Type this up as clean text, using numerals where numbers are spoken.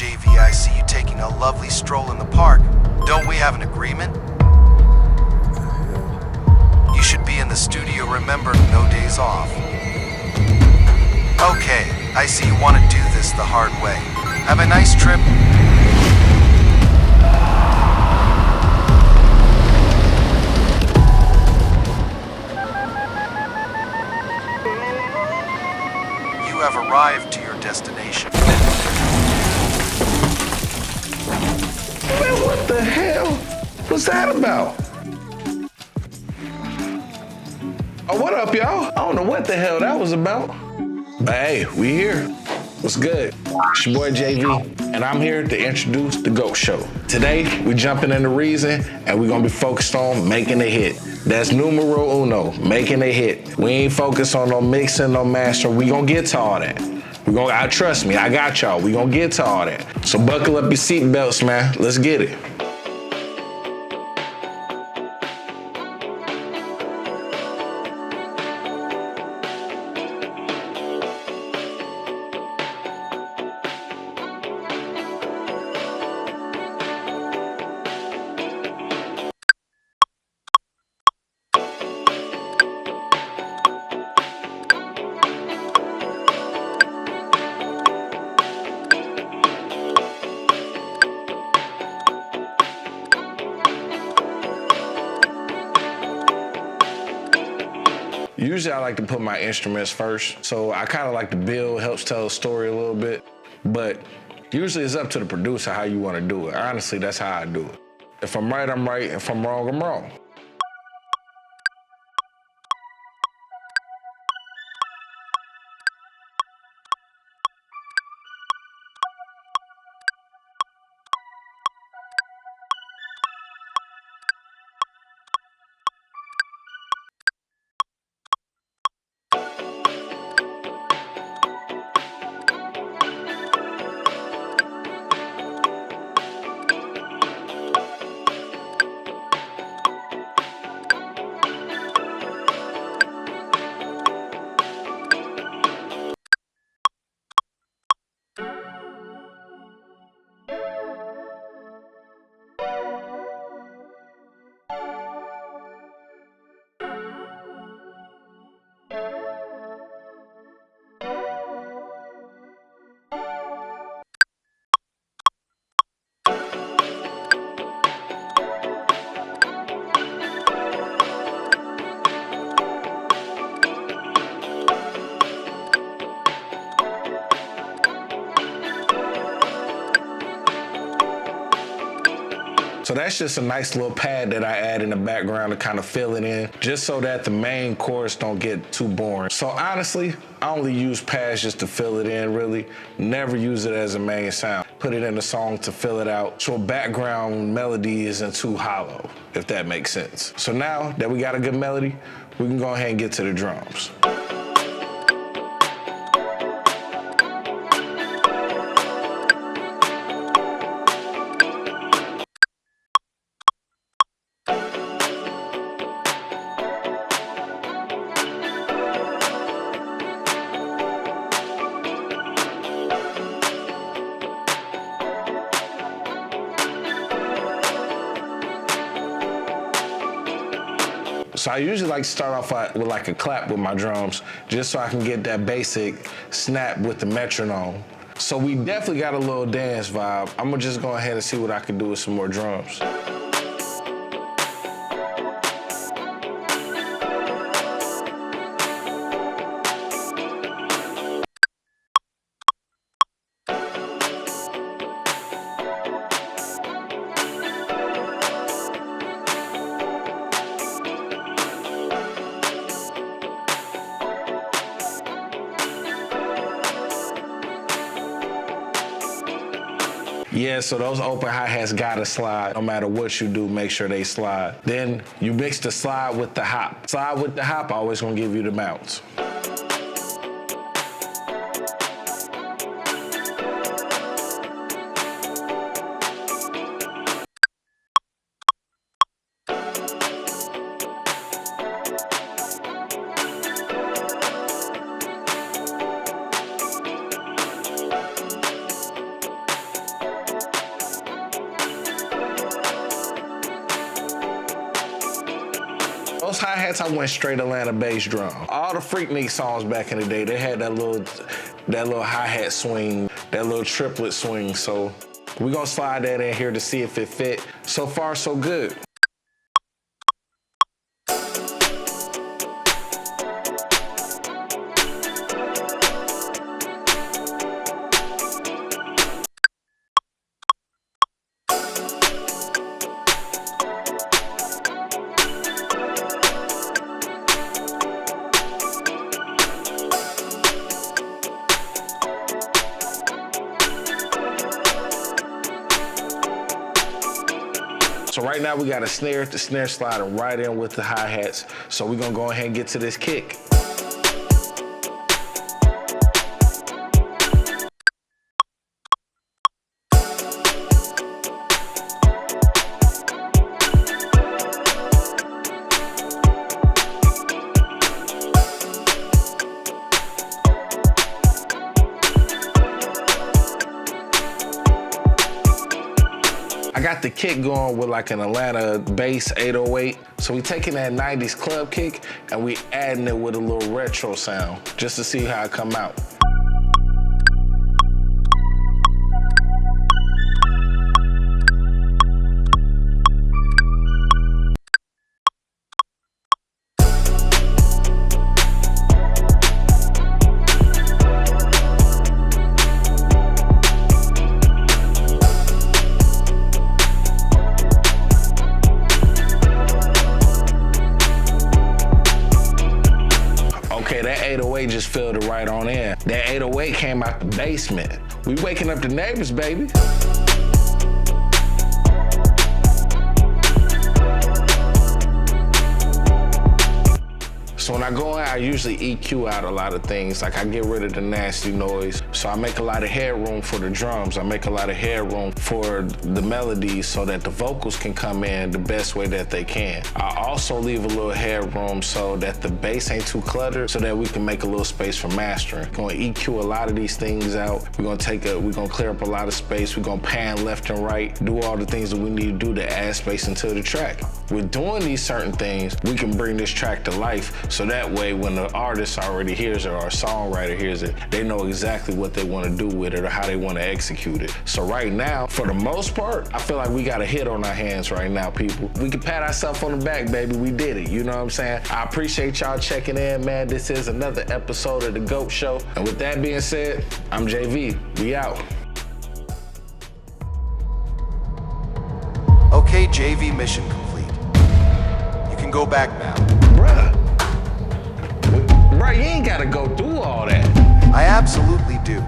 JV, I see you taking a lovely stroll in the park. Don't we have an agreement? You should be in the studio, remember, no days off. Okay, I see you want to do this the hard way. Have a nice trip. You have arrived to your destination. Man, what the hell was that about? Oh, what up, y'all? I don't know what the hell that was about. But hey, we here. What's good? It's your boy JV, and I'm here to introduce The GOAT Show. Today, we jumping into Reason, and we're gonna be focused on making a hit. That's numero uno, making a hit. We ain't focused on no mixing, no mastering. We gonna get to all that. Trust me, I got y'all. We gonna get to all that. So buckle up your seatbelts, man. Let's get it. Usually I like to put my instruments first, so I kind of like to build, helps tell a story a little bit, but usually it's up to the producer how you want to do it. Honestly, that's how I do it. If I'm right, I'm right. If I'm wrong, I'm wrong. So that's just a nice little pad that I add in the background to kind of fill it in, just so that the main chorus don't get too boring. So honestly, I only use pads just to fill it in, really. Never use it as a main sound. Put it in the song to fill it out, so a background melody isn't too hollow, if that makes sense. So now that we got a good melody, we can go ahead and get to the drums. So I usually like to start off with like a clap with my drums, just so I can get that basic snap with the metronome. So we definitely got a little dance vibe. I'm gonna just go ahead and see what I can do with some more drums. Yeah, so those open hi-hats gotta slide. No matter what you do, make sure they slide. Then you mix the slide with the hop. Slide with the hop, always gonna give you the bounce. those hi-hats, I went straight Atlanta bass drum. All the Freaknik songs back in the day, they had that little hi-hat swing, that little triplet swing. So we're gonna slide that in here to see if it fit. So far, so good. So right now we got a snare, the snare sliding right in with the hi-hats. So we're gonna go ahead and get to this kick. I got the kick going with like an Atlanta bass 808. So we taking that 90s club kick and we adding it with a little retro sound just to see how it come out. Okay, that 808 just filled it right on in. That 808 came out the basement. We waking up the neighbors, baby. So when I go out, I usually EQ out a lot of things. Like I get rid of the nasty noise. So I make a lot of headroom for the drums. I make a lot of headroom for the melodies so that the vocals can come in the best way that they can. I also leave a little headroom so that the bass ain't too cluttered so that we can make a little space for mastering. We're gonna EQ a lot of these things out. We're gonna clear up a lot of space. We're gonna pan left and right, do all the things that we need to do to add space into the track. With doing these certain things, we can bring this track to life. So that way, when the artist already hears it or a songwriter hears it, they know exactly what they want to do with it or how they want to execute it. So right now, for the most part, I feel like we got a hit on our hands right now, people. We can pat ourselves on the back, baby. We did it. You know what I'm saying? I appreciate y'all checking in, man. This is another episode of The GOAT Show. And with that being said, I'm JV. We out. Okay, JV, mission complete. You can go back now. Bruh, you ain't gotta go through all that. I absolutely do.